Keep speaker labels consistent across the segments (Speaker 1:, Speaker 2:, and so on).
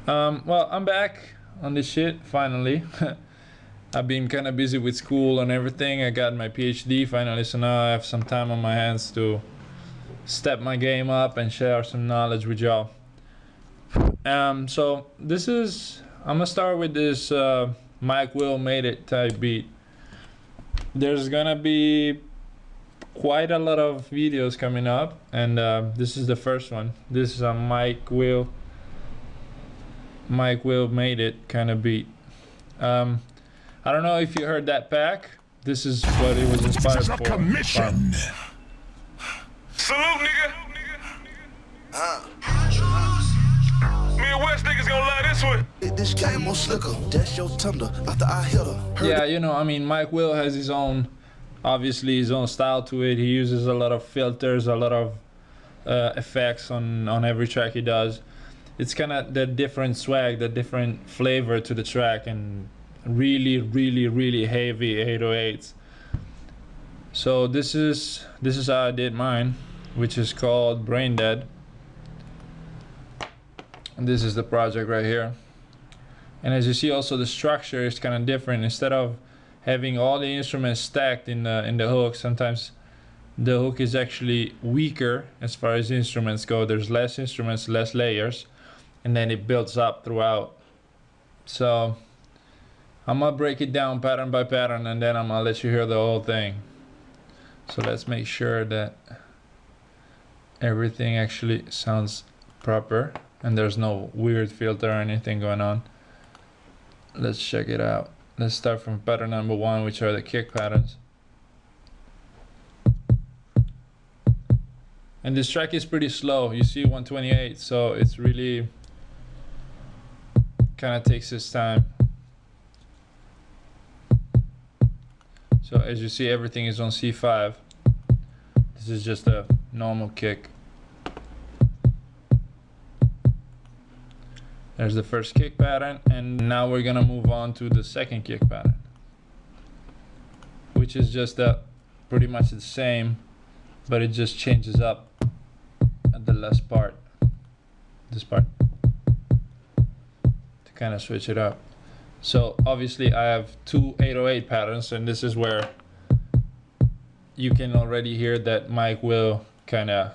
Speaker 1: Well, I'm back on this shit finally. I've been kind of busy with school and everything. I got my PhD finally, so now I have some time on my hands to step my game up and share some knowledge with y'all. So I'm gonna start with this Mike Will Made It type beat. There's gonna be quite a lot of videos coming up, and this is the first one. This is a Mike Will Made It kind of beat. I don't know if you heard that pack. This is what it was inspired for.
Speaker 2: Commission.
Speaker 3: Salute, nigga. Me and West niggas gonna lie this one.
Speaker 4: This game more slicker. That's your thunder after I hit her.
Speaker 1: Yeah, you know, I mean, Mike Will has his own, obviously his own style to it. He uses a lot of filters, a lot of effects on every track he does. It's kind of the different swag, the different flavor to the track, and really heavy 808s. So this is how I did mine, which is called BrainDead. And this is the project right here. And as you see, also the structure is kind of different. Instead of having all the instruments stacked in the hook, sometimes the hook is actually weaker as far as instruments go. There's less instruments, less layers, and then it builds up throughout. So I'm gonna break it down pattern by pattern, and then I'm gonna let you hear the whole thing. So let's make sure that everything actually sounds proper and there's no weird filter or anything going on. Let's check it out. Let's start from pattern number 1, which are the kick patterns. And this track is pretty slow. You see 128, so it's really kind of takes its time. So as you see, everything is on C5. This is just a normal kick. There's the first kick pattern, and now we're gonna move on to the second kick pattern, which is just pretty much the same, but it just changes up at the last part, this part, to kind of switch it up. So obviously I have 2 808 patterns, and this is where you can already hear that Mike Will kind of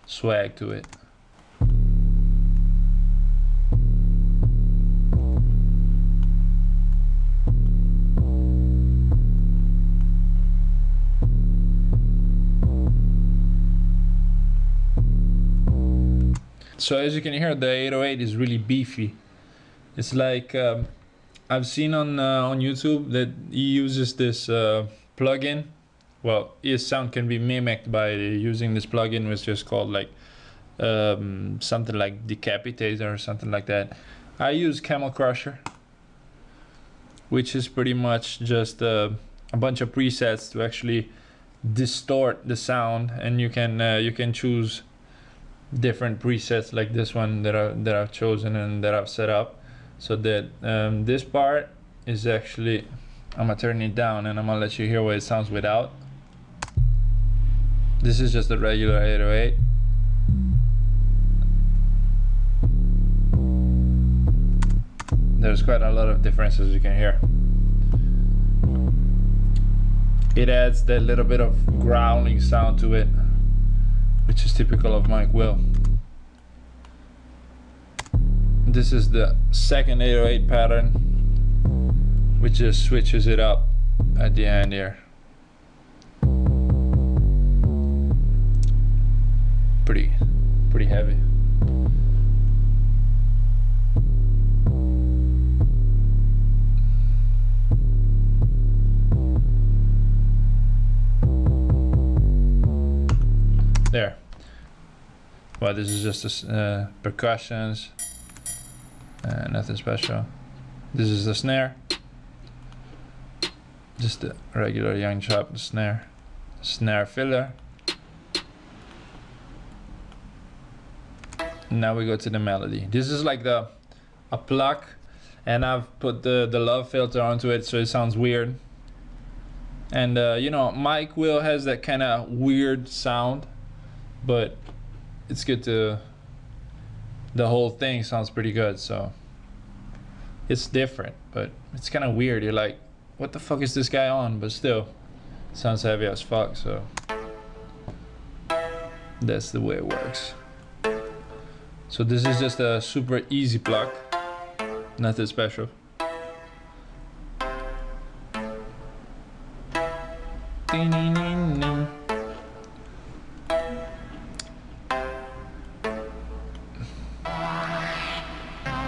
Speaker 1: swag to it. So as you can hear, the 808 is really beefy. It's like I've seen on YouTube that he uses this plugin. Well, his sound can be mimicked by using this plugin, which is called like something like Decapitator or something like that. I use Camel Crusher, which is pretty much just a bunch of presets to actually distort the sound, and you can choose different presets like this one that I've chosen and that I've set up, so that this part is actually, I'm gonna turn it down and I'm gonna let you hear what it sounds without. This is just a regular 808. There's quite a lot of differences you can hear. It adds that little bit of growling sound to it, which is typical of Mike Will. This is the second 808 pattern, which just switches it up at the end here. Pretty heavy. There. Well, this is just percussions, nothing special. This is the snare, just a regular young chop snare filler. Now we go to the melody. This is like a pluck, and I've put the love filter onto it, so it sounds weird. And you know, Mike Will has that kind of weird sound, but it's good to the whole thing sounds pretty good. So it's different, but it's kind of weird. You're like, what the fuck is this guy on? But still, it sounds heavy as fuck. So that's the way it works. So this is just a super easy pluck, nothing special.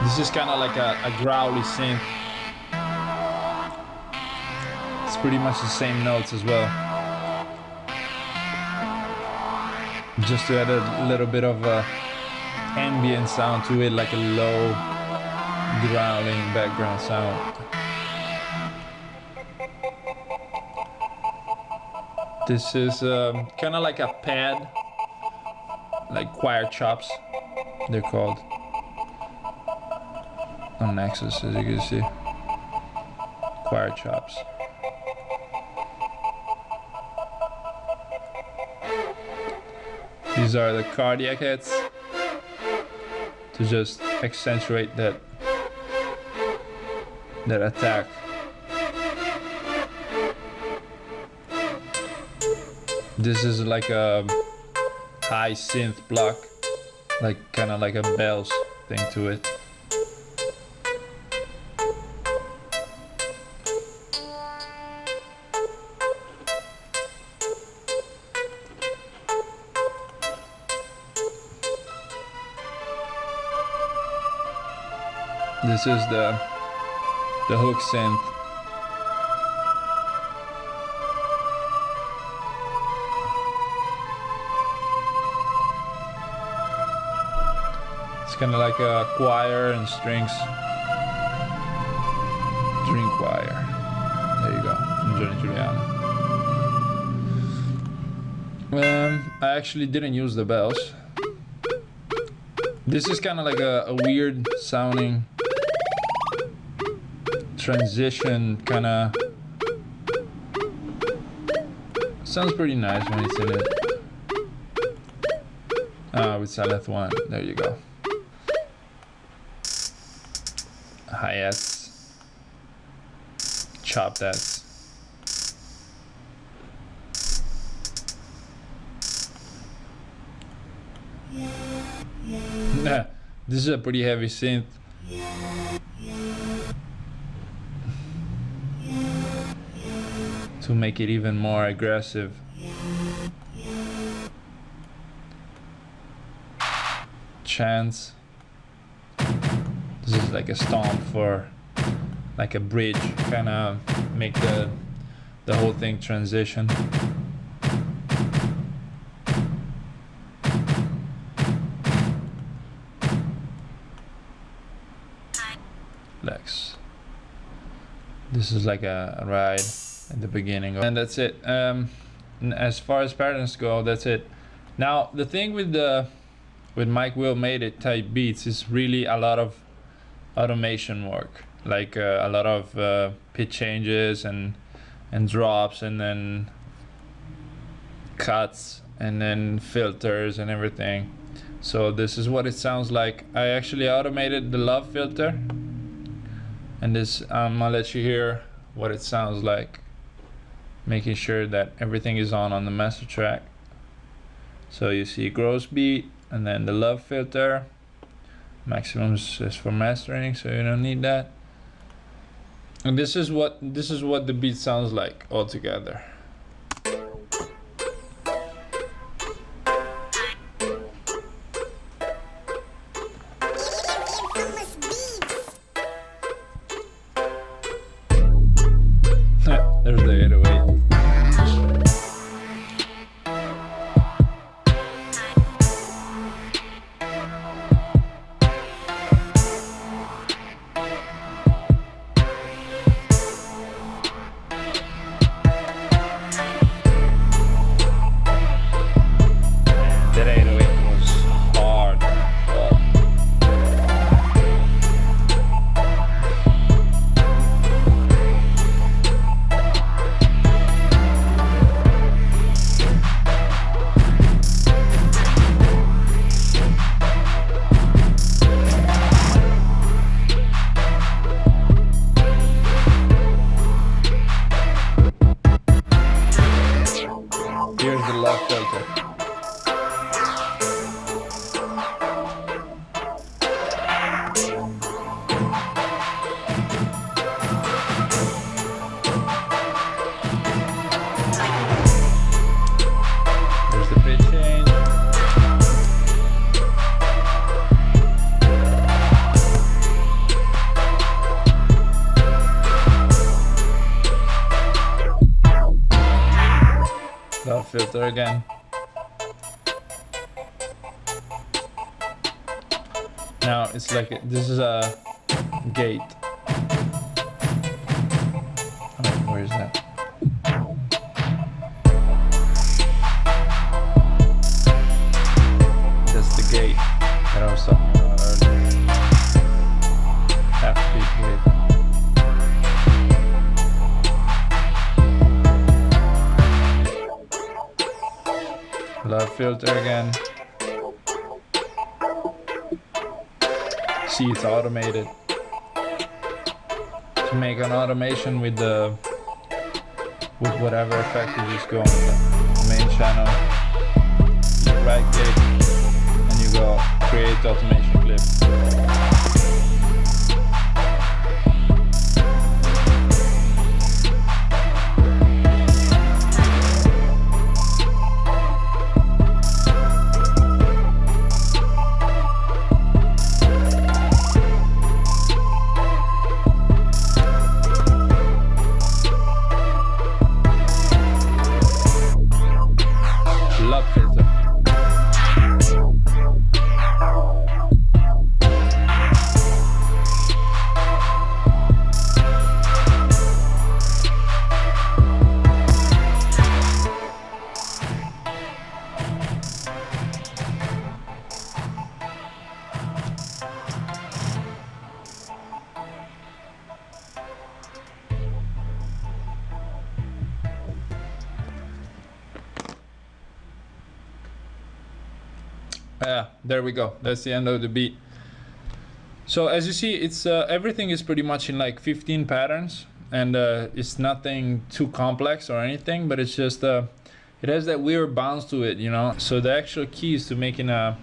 Speaker 1: This is kind of like a growly synth. It's pretty much the same notes as well. Just to add a little bit of a ambient sound to it, like a low growling background sound. This is kind of like a pad, like choir chops, they're called, on Nexus, as you can see. Choir chops. These are the cardiac heads to just accentuate that attack. This is like a high synth block, like kind of like a bells thing to it. This is the hook synth. It's kind of like a choir and strings. String choir. There you go. From Johnny Juliano. I actually didn't use the bells. This is kind of like a weird sounding transition, kind of sounds pretty nice when it's in it. With Silent One, there you go. Hi-hats, chop hats. This is a pretty heavy synth. To make it even more aggressive. Chants. This is like a stomp for like a bridge, kind of make the whole thing transition. Lex. This is like a ride at the beginning, and that's it. As far as patterns go, that's it. Now the thing with Mike Will Made It type beats is really a lot of automation work, like a lot of pitch changes and drops, and then cuts, and then filters and everything. So this is what it sounds like. I actually automated the love filter, and this I'm gonna let you hear what it sounds like, making sure that everything is on the master track. So you see gross beat, and then the love filter. Maximum is for mastering, so you don't need that. And this is what the beat sounds like all together. There's the 808. filter again. Now it's like this is a gate. Oh, where is that? That's the gate that I was talking about earlier. Half-beat gate. Loud filter again. See, it's automated. To make an automation with whatever effect, you just go on the main channel, you right click, and you go create automation clip. Yeah, there we go. That's the end of the beat. So as you see, it's everything is pretty much in like 15 patterns, and it's nothing too complex or anything, but it's just it has that weird bounce to it, you know. So the actual keys to making a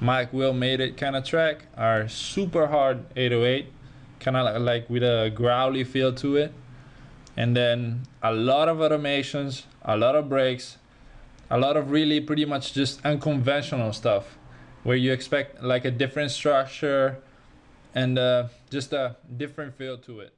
Speaker 1: Mike Will Made It kind of track are super hard 808, kind of like with a growly feel to it, and then a lot of automations, a lot of breaks, a lot of really pretty much just unconventional stuff where you expect like a different structure and just a different feel to it.